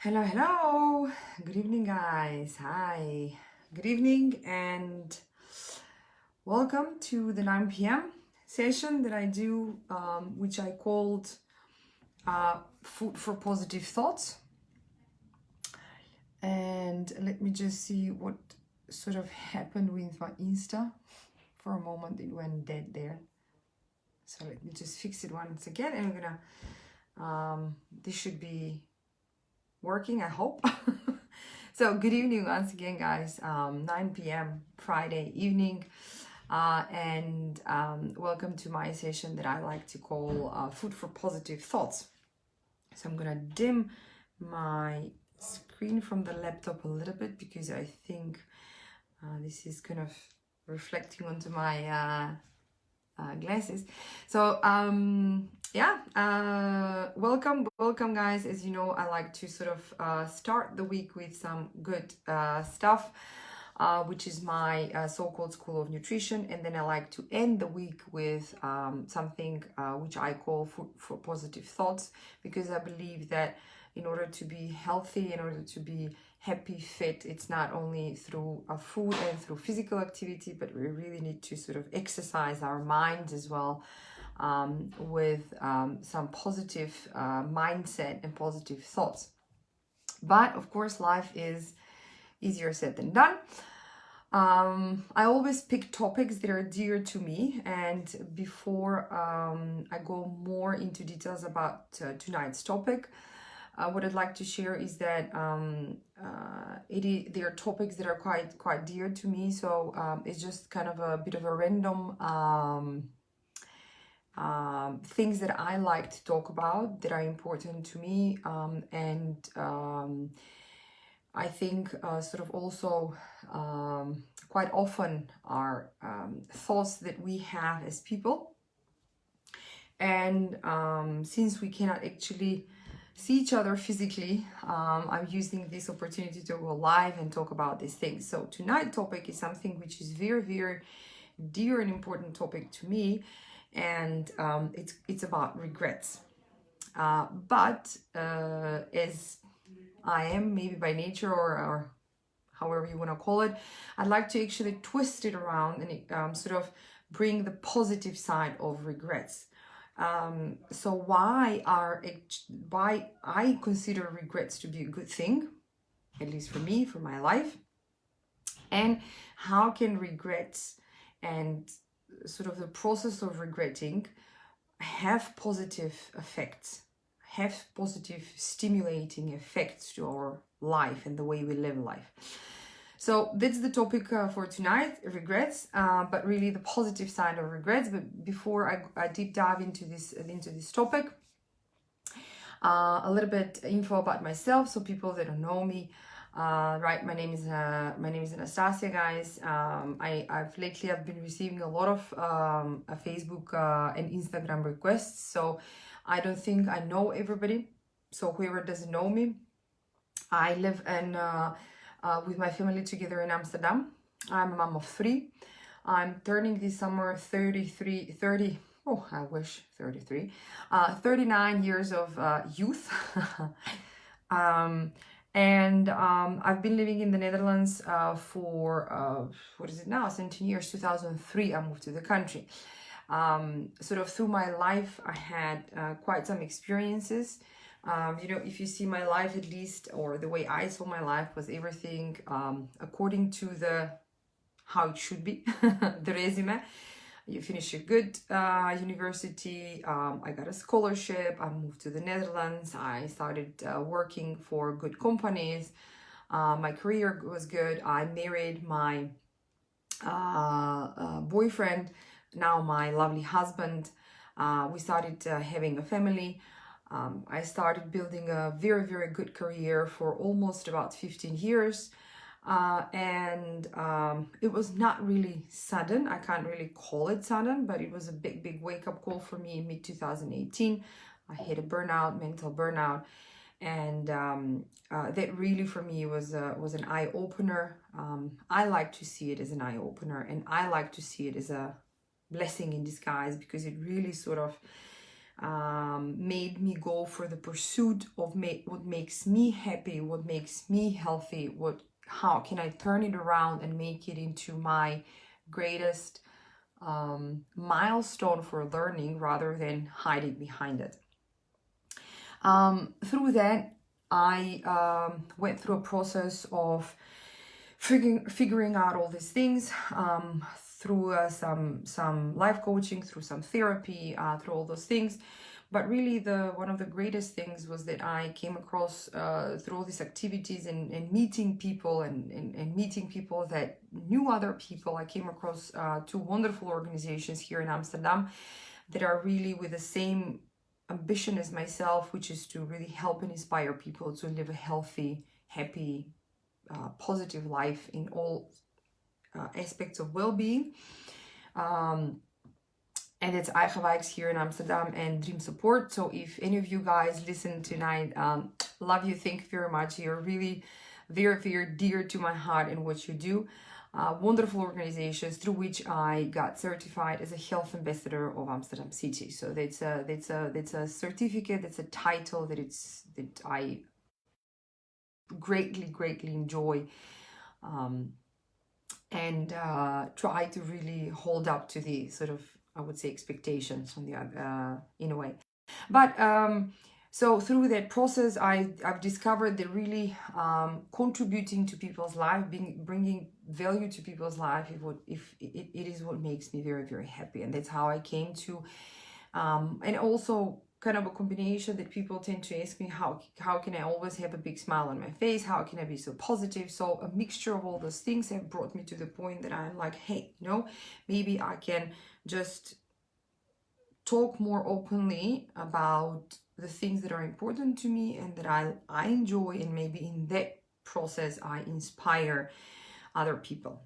Hello, hello. Good evening, guys. Hi. Good evening and welcome to the 9 p.m. session that I do, which I called Food for Positive Thoughts. And let me just see what sort of happened with my Insta. For a moment, it went dead there. So let me just fix it once again. And I'm gonna, this should be working, I hope. So good evening once again, guys. 9 p.m. Friday evening, and welcome to my session that I like to call Food for Positive Thoughts. So I'm gonna dim my screen from the laptop a little bit because I think this is kind of reflecting onto my glasses. So welcome guys. As you know, I like to sort of start the week with some good stuff, which is my so-called School of Nutrition, and then I like to end the week with something which I call Food for Positive Thoughts, because I believe that in order to be healthy, in order to be happy, fit, it's not only through food and through physical activity, but we really need to sort of exercise our minds as well, with some positive mindset and positive thoughts. But of course, life is easier said than done. I always pick topics that are dear to me, and before I go more into details about tonight's topic, what I'd like to share is that there are topics that are quite dear to me. So it's just kind of a bit of a random things that I like to talk about that are important to me, and I think sort of also quite often are thoughts that we have as people. And since we cannot actually see each other physically, I'm using this opportunity to go live and talk about these things. So tonight's topic is something which is very, very dear and important topic to me, and it's about regrets. But as I am, maybe by nature or however you want to call it, I'd like to actually twist it around and sort of bring the positive side of regrets. So why I consider regrets to be a good thing, at least for me, for my life, and how can regrets and sort of the process of regretting have positive effects, have positive stimulating effects to our life and the way we live life. So that's the topic for tonight, regrets, but really the positive side of regrets. But before I deep dive into this topic, a little bit info about myself, so people that don't know me. Right, my name is Anastasia, guys. I've been receiving a lot of Facebook and Instagram requests, so I don't think I know everybody. So whoever doesn't know me, I live in with my family together in Amsterdam. I'm a mom of 3. I'm turning this summer 30, oh, I wish 33, 39 years of youth. And I've been living in the Netherlands for, what is it now, 17 years, 2003 I moved to the country. Sort of through my life, I had quite some experiences. If you see my life, at least, or the way I saw my life, was everything according to how it should be, the resume. You finish a good university, I got a scholarship, I moved to the Netherlands, I started working for good companies, my career was good, I married my boyfriend, now my lovely husband. We started having a family. I started building a very, very good career for almost about 15 years. And it was not really sudden. I can't really call it sudden, but it was a big wake-up call for me in mid-2018. I had a mental burnout. And that really for me was an eye-opener. I like to see it as an eye-opener, and I like to see it as a blessing in disguise, because it really sort of made me go for the pursuit of what makes me happy, what makes me healthy, how can I turn it around and make it into my greatest milestone for learning rather than hiding behind it. Through that, I went through a process of figuring out all these things through some life coaching, through some therapy, through all those things. But really, one of the greatest things was that I came across through all these activities and meeting people and meeting people that knew other people. I came across two wonderful organizations here in Amsterdam that are really with the same ambition as myself, which is to really help and inspire people to live a healthy, happy, positive life in all aspects of well-being. And it's Eigenwijks here in Amsterdam and Dream Support. So if any of you guys listen tonight, love you, thank you very much. You're really very, very dear to my heart in what you do. Wonderful organizations through which I got certified as a health ambassador of Amsterdam City. So that's a certificate, that's a title that I greatly enjoy, and try to really hold up to the sort of, I would say, expectations from the other, in a way. But so through that process, I've discovered that really contributing to people's life, bringing value to people's life, it is what makes me very, very happy. And that's how I came to, and also kind of a combination that people tend to ask me, how can I always have a big smile on my face? How can I be so positive? So a mixture of all those things have brought me to the point that I'm like, hey, maybe I can just talk more openly about the things that are important to me and that I enjoy, and maybe in that process I inspire other people.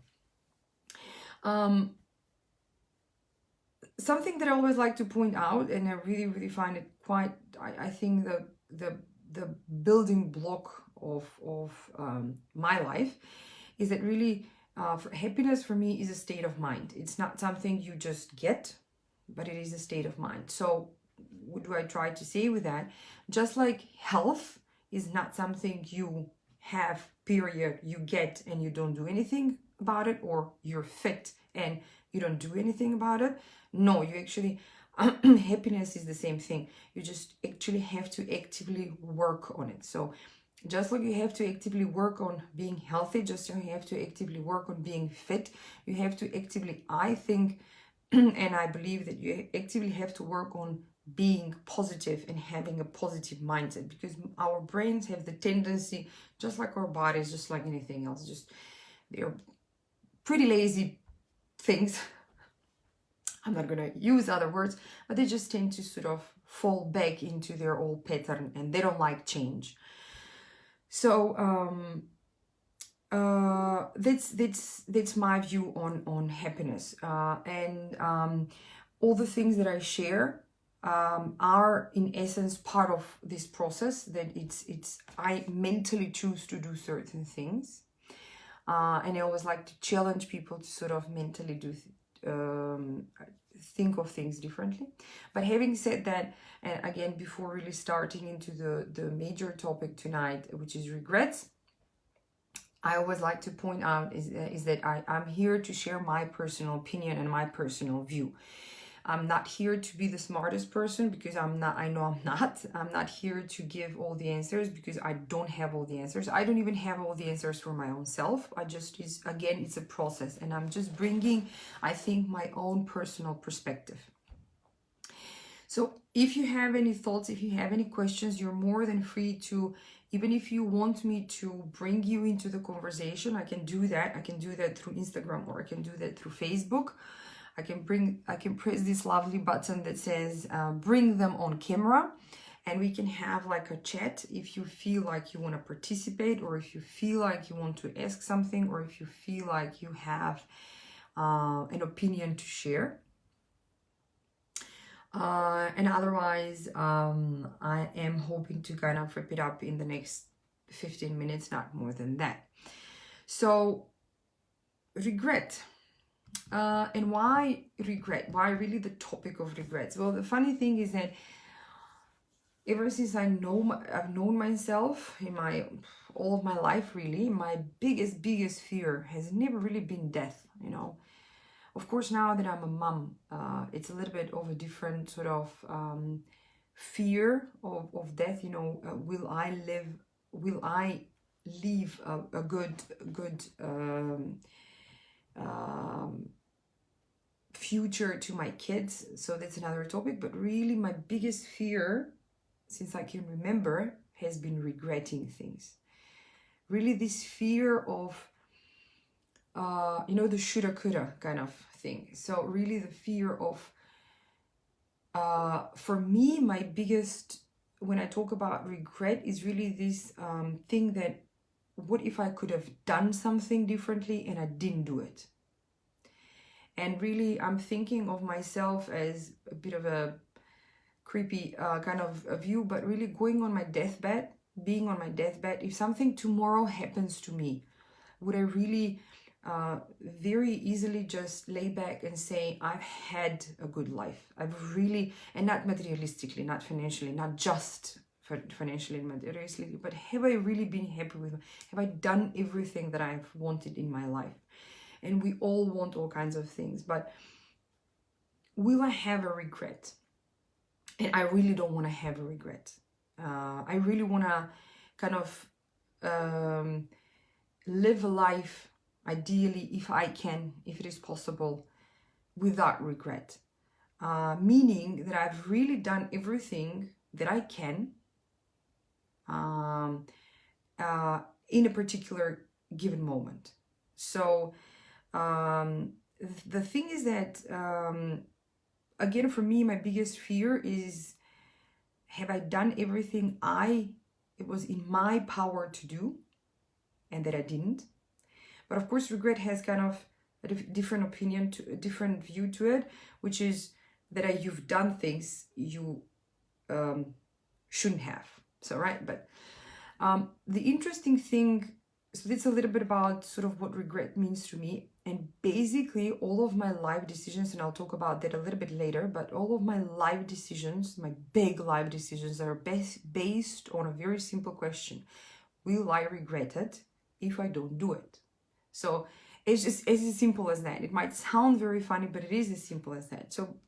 Something that I always like to point out, and I really find it quite, I think the building block of my life is that really happiness for me is a state of mind. It's not something you just get, but it is a state of mind. So what do I try to say with that? Just like health is not something you have, period, you get and you don't do anything about it, or you're fit and you don't do anything about it. No, you actually, happiness is the same thing. You just actually have to actively work on it. So just like you have to actively work on being healthy, just like you have to actively work on being fit, you have to actively, I think, and I believe that you actively have to work on being positive and having a positive mindset, because our brains have the tendency, just like our bodies, just like anything else, just they're pretty lazy things. I'm not going to use other words, but they just tend to sort of fall back into their old pattern and they don't like change. So that's my view on happiness, and all the things that I share are in essence part of this process. That it's I mentally choose to do certain things, and I always like to challenge people to sort of mentally think of things differently. But having said that, and again, before really starting into the major topic tonight, which is regrets, I always like to point out is that I'm here to share my personal opinion and my personal view. I'm not here to be the smartest person, because I'm not. I know I'm not. I'm not here to give all the answers, because I don't have all the answers. I don't even have all the answers for my own self. Again, it's a process, and I'm just bringing, I think, my own personal perspective. So if you have any thoughts, if you have any questions, you're more than free to, even if you want me to bring you into the conversation, I can do that. I can do that through Instagram, or I can do that through Facebook. I can press this lovely button that says bring them on camera, and we can have like a chat if you feel like you want to participate, or if you feel like you want to ask something, or if you feel like you have an opinion to share. And otherwise, I am hoping to kind of wrap it up in the next 15 minutes, not more than that. So, regret. And why regret? Why really the topic of regrets? Well, the funny thing is that ever since I've known myself in all of my life, really, my biggest fear has never really been death, you know. Of course, now that I'm a mom, it's a little bit of a different sort of fear of death, you know. Will I leave a good future to my kids? So that's another topic. But really, my biggest fear, since I can remember, has been regretting things. Really, this fear of you know, the shoulda coulda kind of thing. So really the fear of for me, my biggest, when I talk about regret, is really this thing that, what if I could have done something differently and I didn't do it? And really, I'm thinking of myself as a bit of a creepy kind of a view, but really going on my deathbed, being on my deathbed, if something tomorrow happens to me, would I really very easily just lay back and say, I've had a good life. I've really, and not materialistically, not financially, not just financially and materialistically, but have I really been happy with, have I done everything that I've wanted in my life? And we all want all kinds of things, but will I have a regret? And I really don't want to have a regret. I really want to kind of live a life, ideally, if I can, if it is possible, without regret. Meaning that I've really done everything that I can in a particular given moment. So the thing is that, again, for me, my biggest fear is, have I done everything it was in my power to do, and that I didn't? But of course, regret has kind of a different opinion, a different view to it, which is that you've done things you shouldn't have. So, right? But the interesting thing, so that's a little bit about sort of what regret means to me. And basically, all of my life decisions, and I'll talk about that a little bit later, but all of my life decisions, my big life decisions, are based on a very simple question: will I regret it if I don't do it? So it's just as simple as that. It might sound very funny, but it is as simple as that. So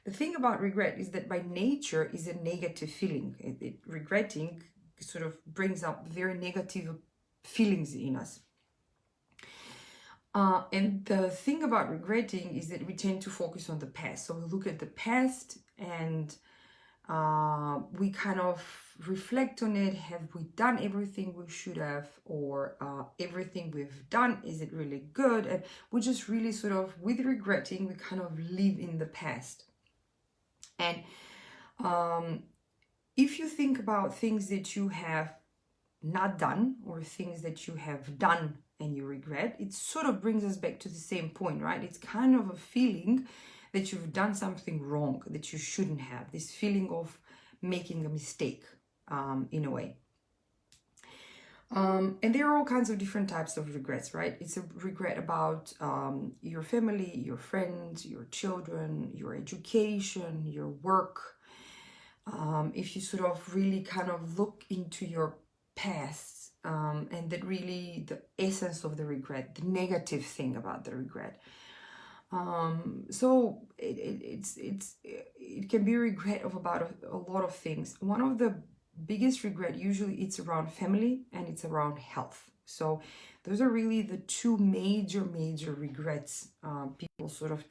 the thing about regret is that by nature is a negative feeling. Regretting sort of brings up very negative feelings in us. And the thing about regretting is that we tend to focus on the past. So we look at the past and we kind of reflect on it. Have we done everything we should have? Or everything we've done, is it really good? And we just really sort of, with regretting, we kind of live in the past. And if you think about things that you have not done, or things that you have done and you regret, it sort of brings us back to the same point, right? It's kind of a feeling that you've done something wrong, that you shouldn't have, this feeling of making a mistake, in a way. And there are all kinds of different types of regrets, right? It's a regret about your family, your friends, your children, your education, your work. If you sort of really kind of look into your past, and that really the essence of the regret, the negative thing about the regret. So it can be regret of about a lot of things. One of the biggest regret, usually it's around family and it's around health. So those are really the two major regrets people sort of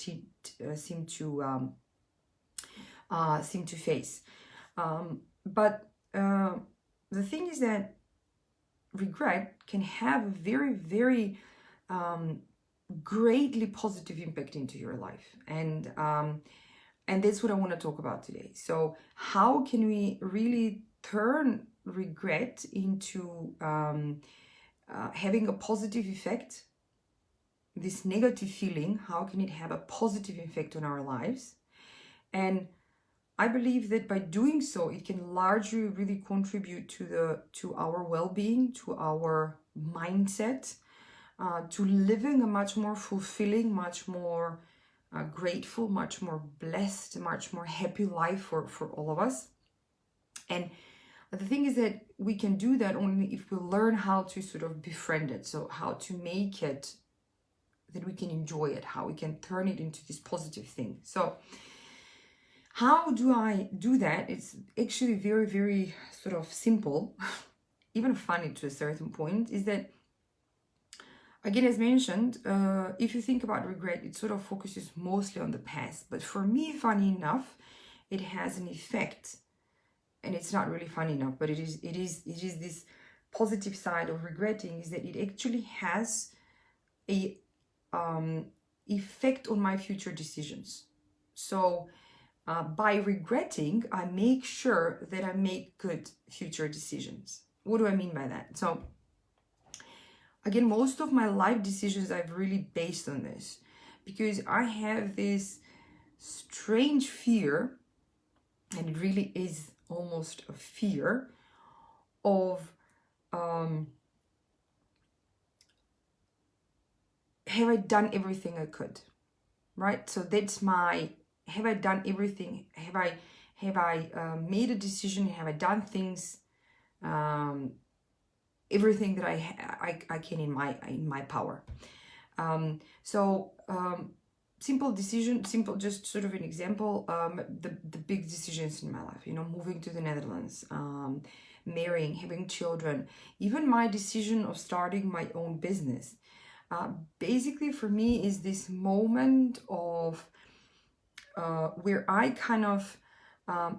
seem to face. But the thing is that regret can have a very greatly positive impact into your life, and that's what I want to talk about today. So how can we really turn regret into having a positive effect? This negative feeling, how can it have a positive effect on our lives? And I believe that by doing so, it can largely really contribute to our well-being, to our mindset, to living a much more fulfilling, much more grateful, much more blessed, much more happy life for all of us. And the thing is that we can do that only if we learn how to sort of befriend it. So how to make it that we can enjoy it, how we can turn it into this positive thing. So how do I do that? It's actually very, very sort of simple, even funny to a certain point, is that, again, as mentioned, if you think about regret, it sort of focuses mostly on the past. But for me, funny enough, it has an effect. And it's not really funny enough, but it is this positive side of regretting, is that it actually has a effect on my future decisions. So by regretting, I make sure that I make good future decisions. What do I mean by that? So again, most of my life decisions I've really based on this, because I have this strange fear, and it really is almost a fear of have I done everything I could, right? So that's my, have I done everything? Have I made a decision? Have I done things, everything that I can in my power? Simple decision, just sort of an example, the big decisions in my life, moving to the Netherlands, marrying, having children, even my decision of starting my own business. Basically for me is this moment of where I kind of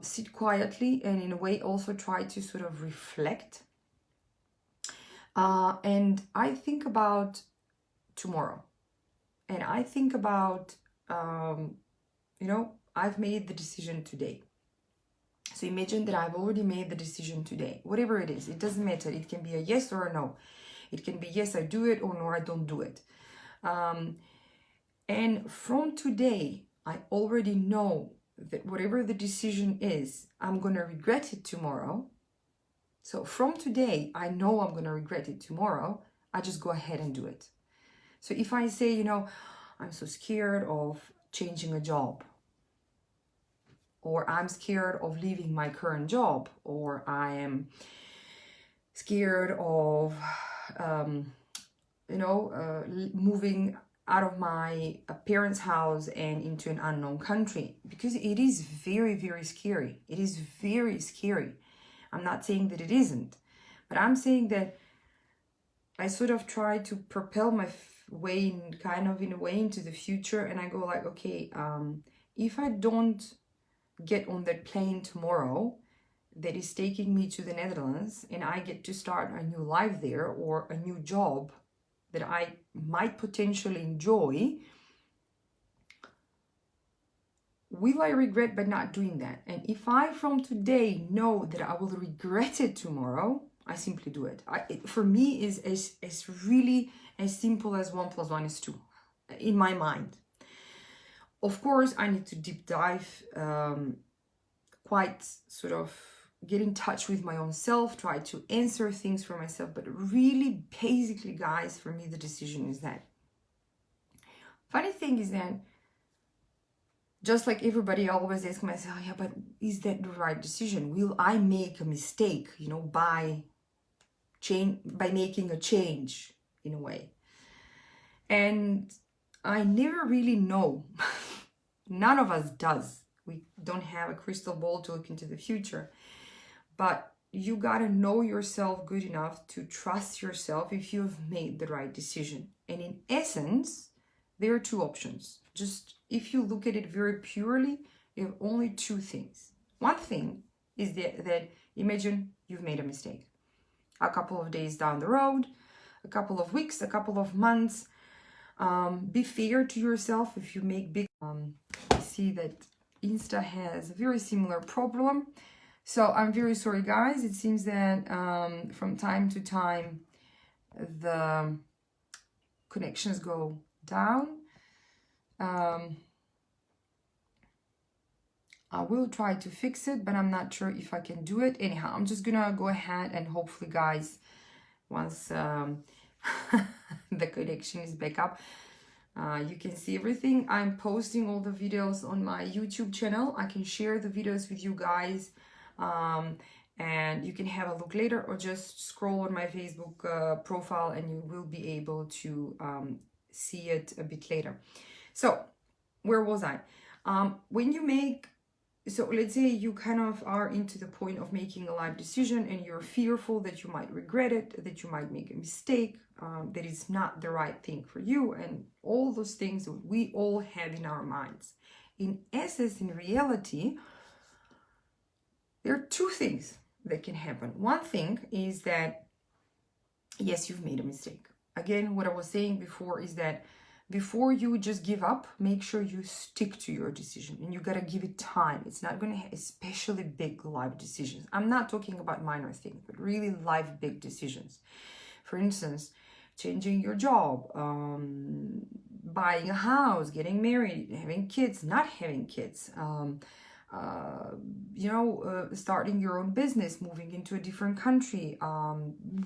sit quietly and in a way also try to sort of reflect. And I think about tomorrow. And I think about, I've made the decision today. So imagine that I've already made the decision today, whatever it is. It doesn't matter. It can be a yes or a no. It can be yes, I do it, or no, I don't do it. And from today, I already know that whatever the decision is, I'm going to regret it tomorrow. So from today, I know I'm going to regret it tomorrow. I just go ahead and do it. So if I say, I'm so scared of changing a job, or I'm scared of leaving my current job, or I am scared of, moving out of my parents' house and into an unknown country, because it is very, very scary. It is very scary. I'm not saying that it isn't, but I'm saying that I sort of try to propel my way in a way into the future, and I go like, okay, if I don't get on that plane tomorrow that is taking me to the Netherlands, and I get to start a new life there, or a new job that I might potentially enjoy, will I regret by not doing that? And if I from today know that I will regret it tomorrow, I simply do it. For me, is really as simple as 1 + 1 is 2 in my mind. Of course, I need to deep dive, quite sort of get in touch with my own self, try to answer things for myself. But really, basically, guys, for me, the decision is that. Funny thing is that, just like everybody, I always ask myself, yeah, but is that the right decision? Will I make a mistake, by making a change in a way? And I never really know. None of us does. We don't have a crystal ball to look into the future. But you gotta know yourself good enough to trust yourself if you've made the right decision. And in essence, there are two options. Just if you look at it very purely, you have only two things. One thing is that imagine you've made a mistake. A couple of days down the road, a couple of weeks, a couple of months. Be fair to yourself if you make big... I see that Insta has a very similar problem. So I'm very sorry, guys. It seems that from time to time, the connections go down. I will try to fix it, but I'm not sure if I can do it. Anyhow, I'm just gonna go ahead and hopefully, guys, once the connection is back up, you can see everything. I'm posting all the videos on my YouTube channel. I can share the videos with you guys. and you can have a look later, or just scroll on my Facebook profile and you will be able to see it a bit later. So where was I? When you make, so let's say you kind of are into the point of making a life decision and you're fearful that you might regret it, that you might make a mistake, that it's not the right thing for you, and all those things that we all have in our minds. In essence, in reality, there are two things that can happen. One thing is that, yes, you've made a mistake. Again, what I was saying before is that before you just give up, make sure you stick to your decision, and you got to give it time. It's not going to, especially big life decisions. I'm not talking about minor things, but really life big decisions. For instance, changing your job, buying a house, getting married, having kids, not having kids, starting your own business, moving into a different country,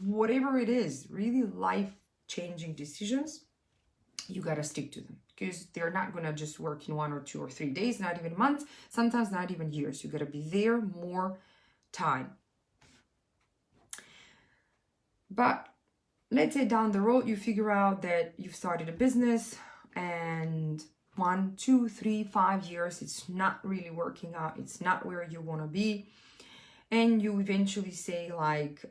whatever it is, really life-changing decisions. You got to stick to them, because they're not going to just work in 1 or 2 or 3 days, not even months, sometimes not even years. You got to be there more time. But let's say down the road you figure out that you've started a business and 1, 2, 3, 5 years it's not really working out, it's not where you want to be, and you eventually say like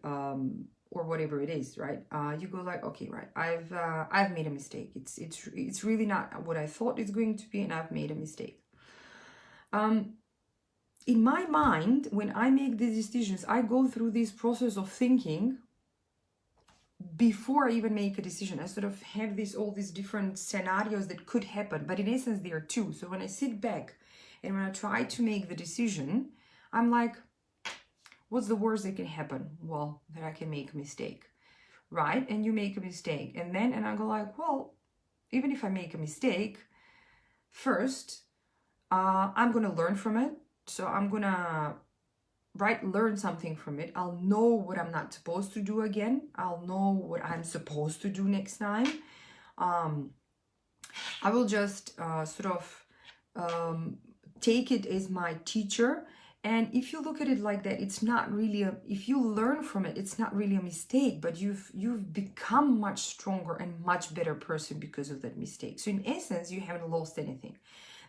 or whatever it is, right? You go like, okay, right, I've made a mistake. It's really not what I thought it's going to be, and I've made a mistake. In my mind, when I make these decisions, I go through this process of thinking before I even make a decision. I sort of have all these different scenarios that could happen, but in essence, there are two. So when I sit back and when I try to make the decision, I'm like, what's the worst that can happen? Well, that I can make a mistake, right? And you make a mistake. And I go like, well, even if I make a mistake, first, I'm going to learn from it. So I'm going to, learn something from it. I'll know what I'm not supposed to do again. I'll know what I'm supposed to do next time. I will just take it as my teacher. And if you look at it like that, it's not really if you learn from it, it's not really a mistake, but you've become much stronger and much better person because of that mistake. So in essence, you haven't lost anything.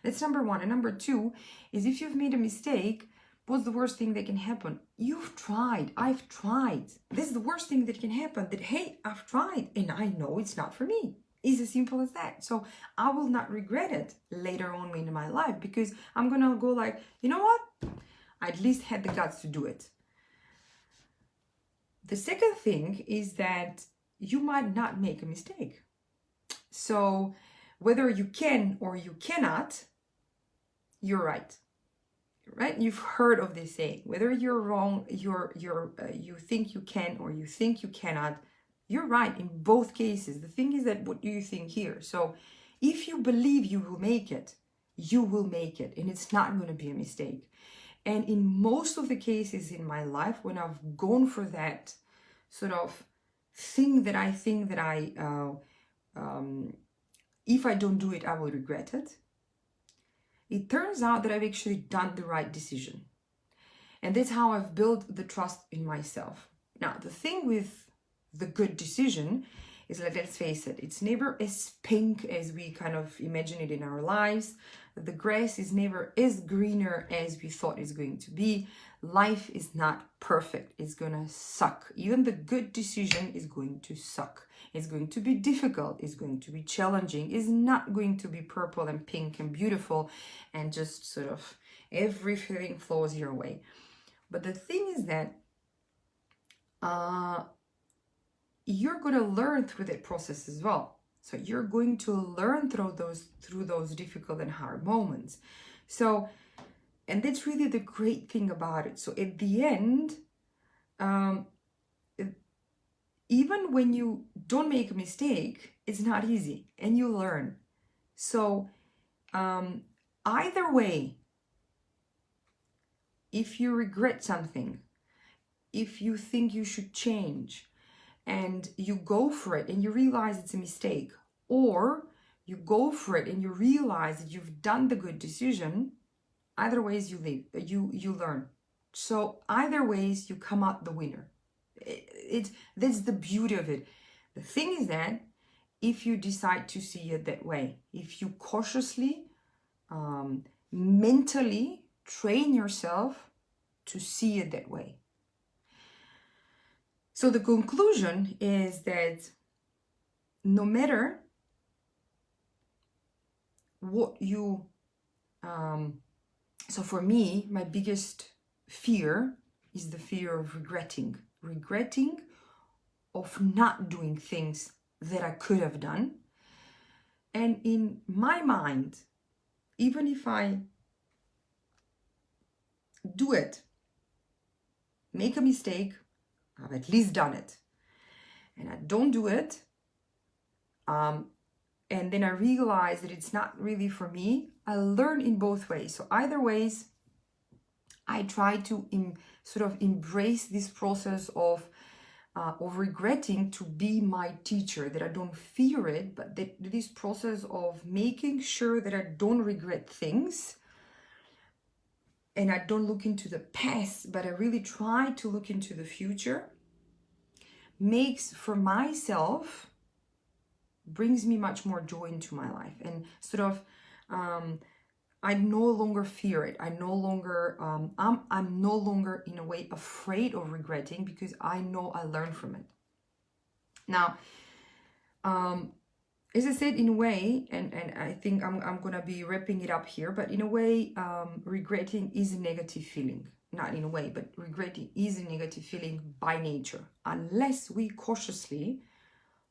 That's number one. And number two is, if you've made a mistake, what's the worst thing that can happen? You've tried. I've tried. This is the worst thing that can happen, that, hey, I've tried and I know it's not for me. It's as simple as that. So I will not regret it later on in my life, because I'm going to go like, you know what? I at least had the guts to do it. The second thing is that you might not make a mistake. So whether you can or you cannot, you're right. Right? You've heard of this saying, whether you're wrong, you think you can or you think you cannot, you're right in both cases. The thing is that, what do you think here? So if you believe you will make it, you will make it, and it's not going to be a mistake. And in most of the cases in my life, when I've gone for that sort of thing that I think that if I don't do it, I will regret it, it turns out that I've actually done the right decision. And that's how I've built the trust in myself. Now, the thing with the good decision is, like, let's face it, it's never as pink as we kind of imagine it in our lives. The grass is never as greener as we thought it's going to be. Life is not perfect. It's gonna suck. Even the good decision is going to suck. It's going to be difficult. It's going to be challenging. It's not going to be purple and pink and beautiful and just sort of everything flows your way. But the thing is that you're going to learn through that process as well. So you're going to learn through those difficult and hard moments. So, and that's really the great thing about it. So at the end, even when you don't make a mistake, it's not easy, and you learn. So either way, if you regret something, if you think you should change, and you go for it and you realize it's a mistake, or you go for it and you realize that you've done the good decision, either ways you learn. So either ways, you come out the winner. That's the beauty of it. The thing is that if you decide to see it that way, if you cautiously, mentally train yourself to see it that way. So the conclusion is that no matter what you, so for me, my biggest fear is the fear of regretting of not doing things that I could have done. And in my mind, even if I do it, make a mistake, I've at least done it. And I don't do it, and then I realize that it's not really for me, I learn in both ways. So either ways, I try to sort of embrace this process of regretting to be my teacher, that I don't fear it, but that this process of making sure that I don't regret things and I don't look into the past, but I really try to look into the future, makes for myself, brings me much more joy into my life. And sort of, I no longer fear it. I no longer, I'm no longer in a way afraid of regretting, because I know I learned from it. Now, as I said, in a way, and I think I'm gonna be wrapping it up here, but in a way, regretting is a negative feeling. Not in a way, but regretting is a negative feeling by nature, unless we cautiously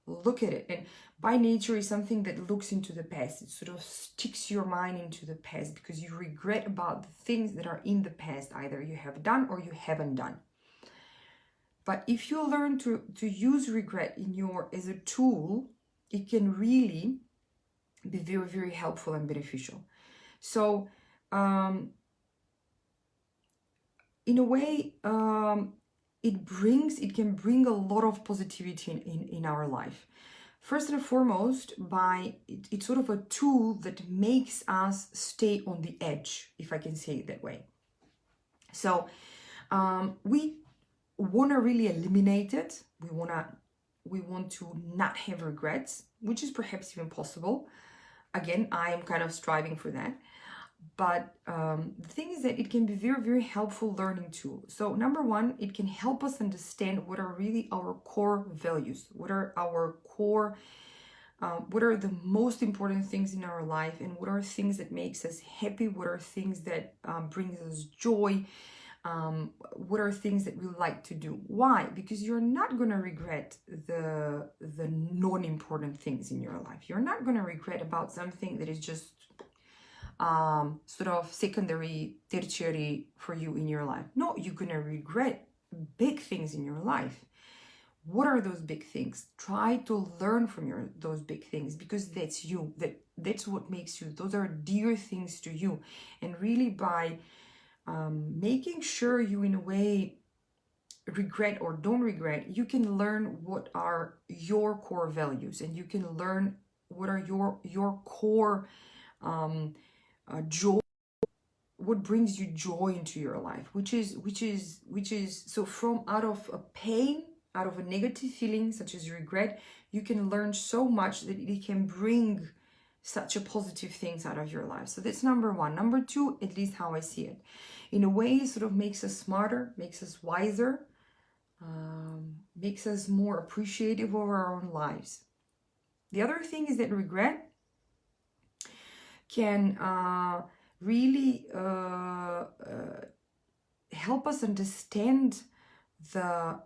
look at it. And by nature is something that looks into the past. It sort of sticks your mind into the past because you regret about the things that are in the past, either you have done or you haven't done. But if you learn to use regret as a tool, it can really be very, very helpful and beneficial. So in a way, it can bring a lot of positivity in our life. First and foremost, it's sort of a tool that makes us stay on the edge, if I can say it that way. So we want to really eliminate it. We want to not have regrets, which is perhaps even possible. Again, I am kind of striving for that. But the thing is that it can be very, very helpful learning tool. So number one, it can help us understand what are really our core values, what are our core, what are the most important things in our life, and what are things that makes us happy, what are things that brings us joy, what are things that we like to do. Why? Because you're not going to regret the non-important things in your life. You're not going to regret about something that is just sort of secondary, tertiary for you in your life. No, you're gonna regret big things in your life. What are those big things? Try to learn from those big things, because that's you. That's what makes you. Those are dear things to you. And really, by making sure you, in a way, regret or don't regret, you can learn what are your core values, and you can learn what are your core joy, what brings you joy into your life, which is so from out of a pain, out of a negative feeling such as regret, you can learn so much that it can bring such a positive things out of your life. So that's number one. Number two, at least how I see it, in a way, it sort of makes us smarter, makes us wiser, makes us more appreciative of our own lives. The other thing is that regret can really help us understand the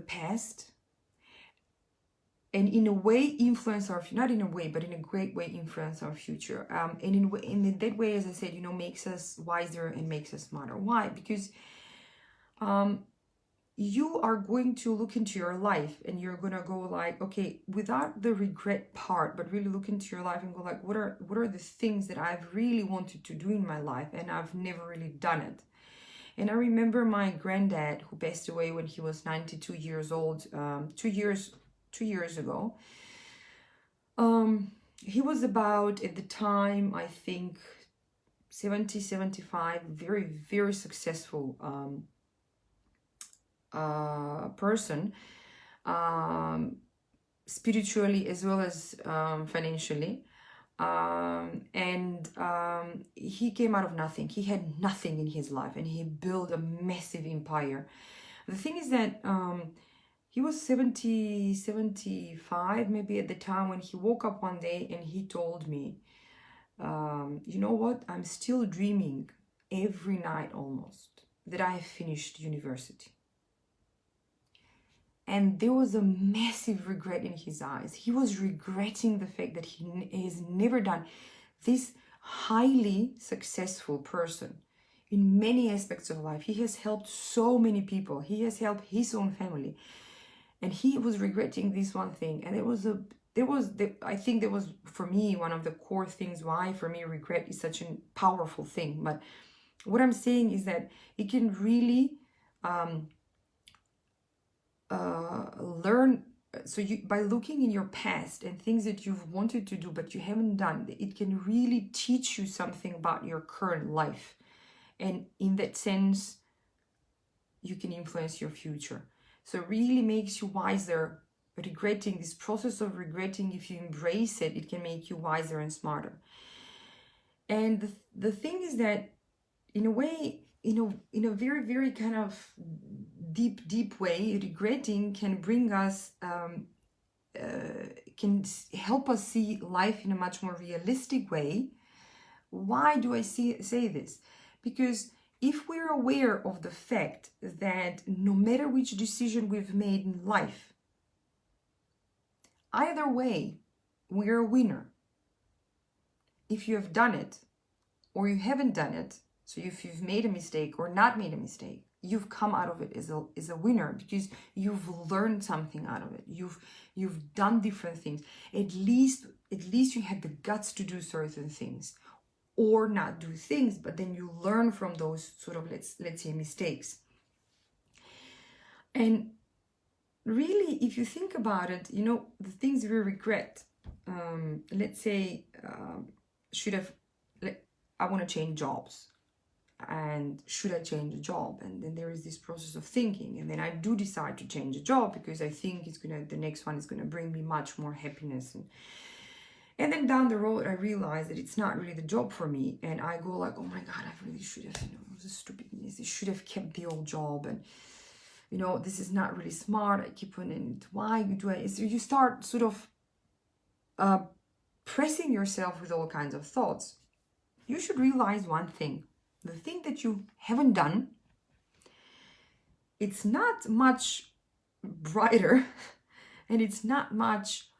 past, and in a way influence our, not in a way, but in a great way influence our future. And in that way, as I said, makes us wiser and makes us smarter. Why? Because you are going to look into your life and you're gonna go like, okay, without the regret part, but really look into your life and go like, what are the things that I've really wanted to do in my life and I've never really done it. And I remember my granddad, who passed away when he was 92 years old, 2 years ago. He was about, at the time, I think 70, 75, very, very successful person, spiritually as well as financially. He came out of nothing. He had nothing in his life, and he built a massive empire. The thing is that he was 70, 75 maybe at the time, when he woke up one day and he told me, you know what, I'm still dreaming every night almost that I have finished university. And there was a massive regret in his eyes. He was regretting the fact that he has never done. This highly successful person in many aspects of life. He has helped so many people. He has helped his own family. And he was regretting this one thing. And I think that was, for me, one of the core things why, for me, regret is such a powerful thing. But what I'm saying is that it can really learn. So by looking in your past and things that you've wanted to do but you haven't done, it can really teach you something about your current life. And in that sense, you can influence your future. So it really makes you wiser. Regretting, this process of regretting, if you embrace it, it can make you wiser and smarter. And the thing is that, in a way, in a very, very kind of deep way, regretting can bring us, can help us see life in a much more realistic way. Why do I say this? Because if we're aware of the fact that no matter which decision we've made in life, either way, we're a winner. If you have done it or you haven't done it, so if you've made a mistake or not made a mistake, you've come out of it as a winner, because you've learned something out of it. You've done different things. At least you had the guts to do certain things, or not do things, but then you learn from those sort of, let's say, mistakes. And really, if you think about it, the things we regret, let's say, I want to change jobs. And should I change a job? And then there is this process of thinking, and then I do decide to change a job because I think the next one is gonna bring me much more happiness. And then down the road, I realize that it's not really the job for me, and I go like, oh my God, I really should have, it was a stupidness. I should have kept the old job, and this is not really smart. I keep on, and why do I? So you start sort of pressing yourself with all kinds of thoughts. You should realize one thing. The thing that you haven't done, it's not much brighter and it's not much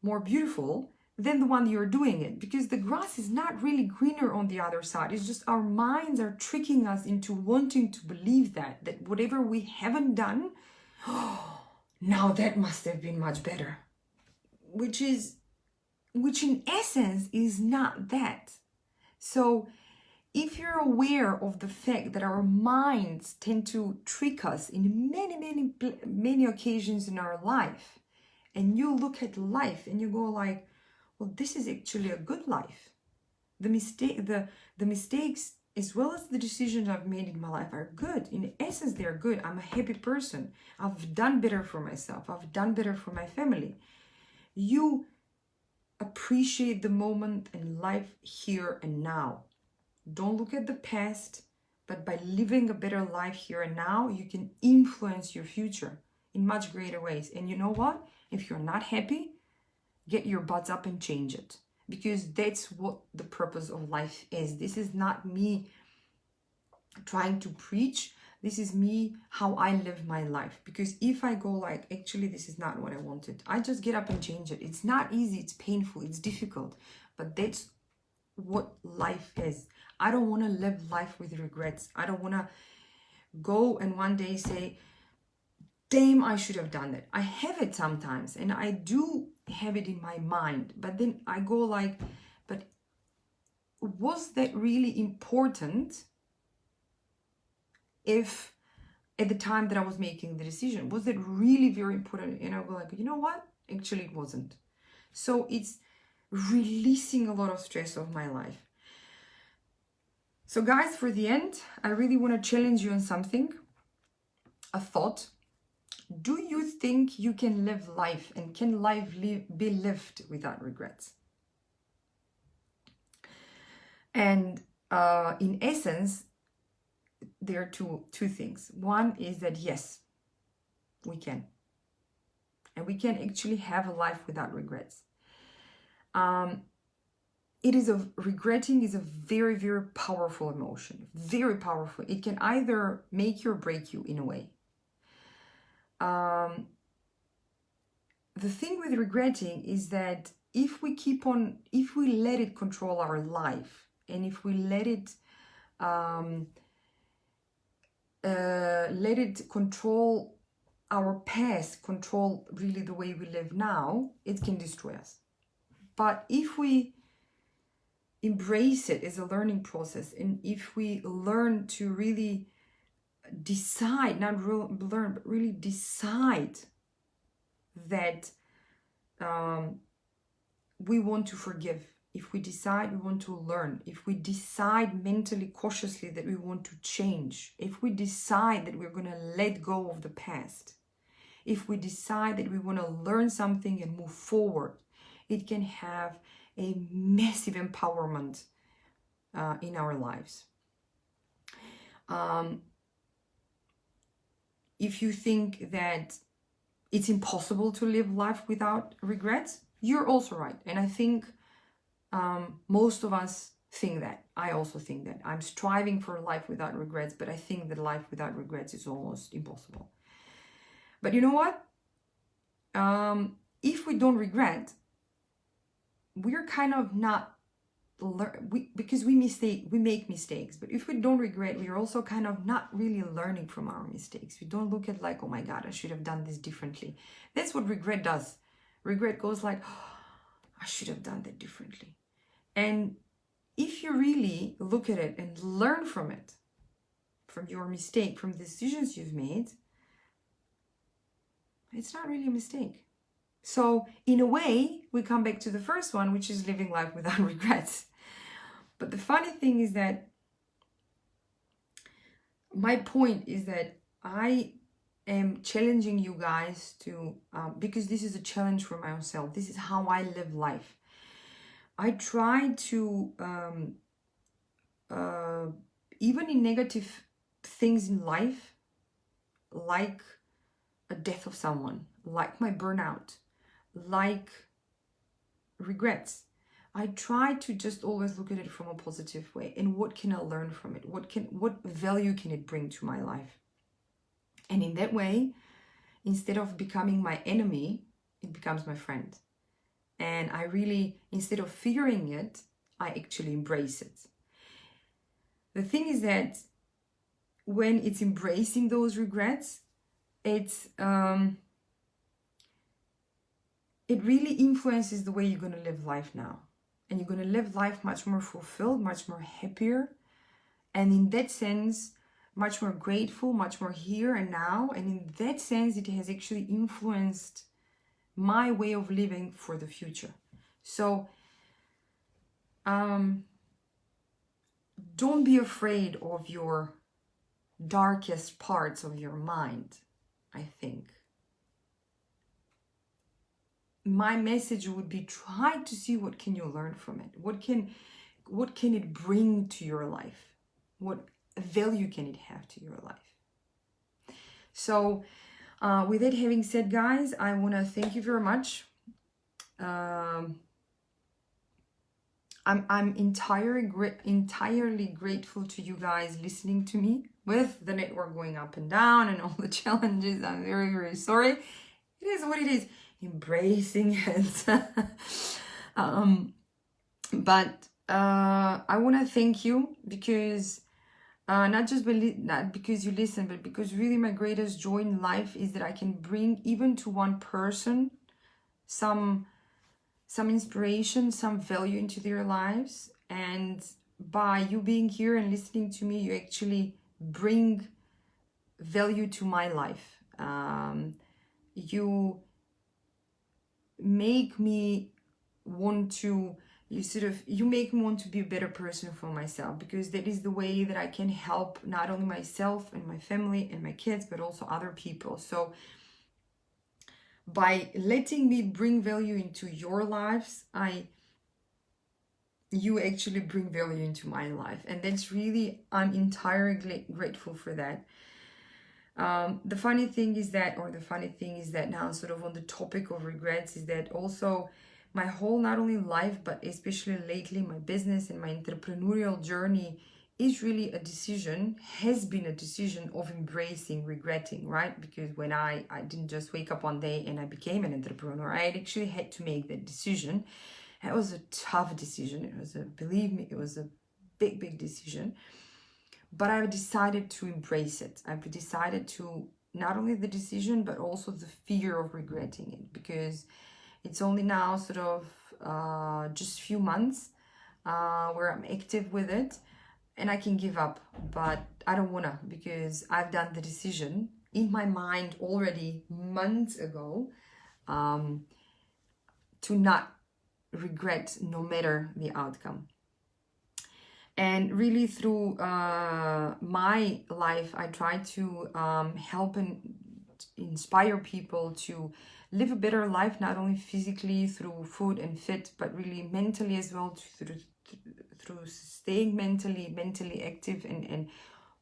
more beautiful than the one you're doing it, because the grass is not really greener on the other side. It's just our minds are tricking us into wanting to believe that whatever we haven't done, now that must have been much better, which in essence is not that. So if you're aware of the fact that our minds tend to trick us in many occasions in our life, and you look at life and you go like, well, this is actually a good life. The mistakes as well as the decisions I've made in my life are good. In essence, they're good. I'm a happy person. I've done better for myself. I've done better for my family. You appreciate the moment and life here and now. Don't look at the past, but by living a better life here and now, you can influence your future in much greater ways. And you know what? If you're not happy, get your butts up and change it, because that's what the purpose of life is. This is not me trying to preach. This is me, how I live my life. Because if I go like, actually, this is not what I wanted, I just get up and change it. It's not easy. It's painful. It's difficult. But that's what life is. I don't want to live life with regrets. I don't want to go and one day say, damn, I should have done that. I have it sometimes, and I do have it in my mind. But then I go like, but was that really important if at the time that I was making the decision? Was that really very important? And I go like, you know what? Actually, it wasn't. So it's releasing a lot of stress of my life. So guys, for the end, I really want to challenge you on something. a thought. Do you think you can live life, and can life be lived without regrets? And in essence, there are two things. One is that yes, we can. And we can actually have a life without regrets. Regretting is a very, very powerful emotion. Very powerful. It can either make you or break you in a way. The thing with regretting is that if we let it control our life, and if we let it control our past, control really the way we live now, it can destroy us. But if we embrace it as a learning process, and if we learn to really decide, not learn, but really decide that we want to forgive, if we decide we want to learn, if we decide mentally, cautiously that we want to change, if we decide that we're going to let go of the past, if we decide that we want to learn something and move forward, it can have a massive empowerment in our lives. If you think that it's impossible to live life without regrets, you're also right. And I think most of us think that. I also think that. I'm striving for a life without regrets, but I think that life without regrets is almost impossible. But you know what? If we don't regret, we're kind of not because we make mistakes. But if we don't regret, we are also kind of not really learning from our mistakes. We don't look at like, oh my God, I should have done this differently. That's what regret does. Regret goes like, oh, I should have done that differently. And if you really look at it and learn from it, from your mistake, from the decisions you've made, it's not really a mistake. So in a way, we come back to the first one, which is living life without regrets. But the funny thing is that my point is that I am challenging you guys to, because this is a challenge for myself. This is how I live life. I try to, even in negative things in life, like a death of someone, like my burnout, like regrets, I try to just always look at it from a positive way. And what can I learn from it? What value can it bring to my life? And in that way, instead of becoming my enemy, it becomes my friend. And I really, instead of fearing it, I actually embrace it. The thing is that when it's embracing those regrets, it really influences the way you're going to live life now. And you're going to live life much more fulfilled, much more happier. And in that sense, much more grateful, much more here and now. And in that sense, it has actually influenced my way of living for the future. So don't be afraid of your darkest parts of your mind, I think. My message would be, try to see what can you learn from it. What can it bring to your life? What value can it have to your life? So with that having said, guys, I want to thank you very much. I'm entirely grateful to you guys listening to me with the network going up and down and all the challenges. I'm very, very sorry. It is what it is. Embracing it. But I want to thank you because not because you listen, but because really my greatest joy in life is that I can bring even to one person some inspiration, some value into their lives. And by you being here and listening to me, you actually bring value to my life. You make me want to you make me want to be a better person for myself, because that is the way that I can help not only myself and my family and my kids, but also other people. So by letting me bring value into your lives, you actually bring value into my life, and that's really, I'm entirely grateful for that. The funny thing is that now, sort of on the topic of regrets, is that also my whole, not only life, but especially lately, my business and my entrepreneurial journey is really has been a decision of embracing regretting, right? Because when I didn't just wake up one day and I became an entrepreneur, I actually had to make that decision. It was a tough decision. Believe me, it was a big, big decision. But I've decided to embrace it. I've decided to, not only the decision, but also the fear of regretting it, because it's only now sort of just a few months where I'm active with it, and I can give up, but I don't wanna, because I've done the decision in my mind already months ago to not regret no matter the outcome. And really through my life, I try to help and inspire people to live a better life, not only physically through food and fit, but really mentally as well, through staying mentally active and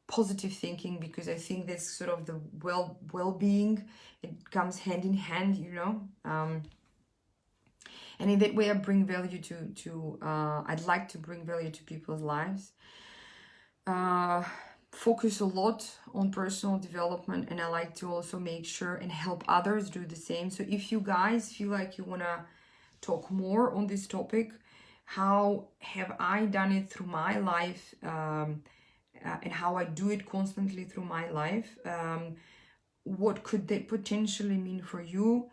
positive thinking, because I think that's sort of the well-being. It comes hand in hand, you know. And in that way, I bring value I'd like to bring value to people's lives. Focus a lot on personal development, and I like to also make sure and help others do the same. So if you guys feel like you want to talk more on this topic, how have I done it through my life, and how I do it constantly through my life, what could that potentially mean for you?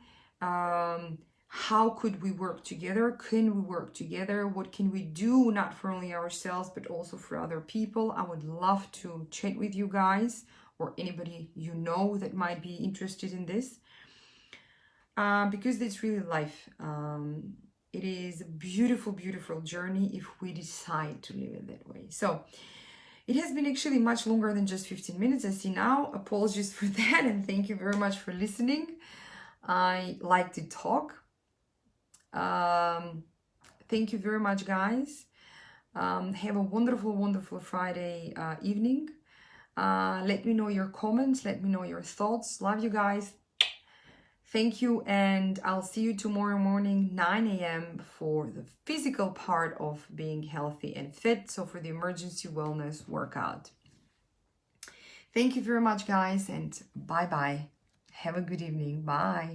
How could we work together? Can we work together? What can we do, not for only ourselves, but also for other people? I would love to chat with you guys, or anybody you know that might be interested in this, because it's really life. It is a beautiful, beautiful journey if we decide to live it that way. So it has been actually much longer than just 15 minutes, I see now. Apologies for that, and thank you very much for listening. I like to talk. Thank you very much, guys. Have a wonderful, wonderful Friday evening. Let me know your comments. Let me know your thoughts. Love you guys. Thank you, and I'll see you tomorrow morning, 9 a.m. for the physical part of being healthy and fit. So for the emergency wellness workout. Thank you very much, guys, and bye-bye. Have a good evening. Bye.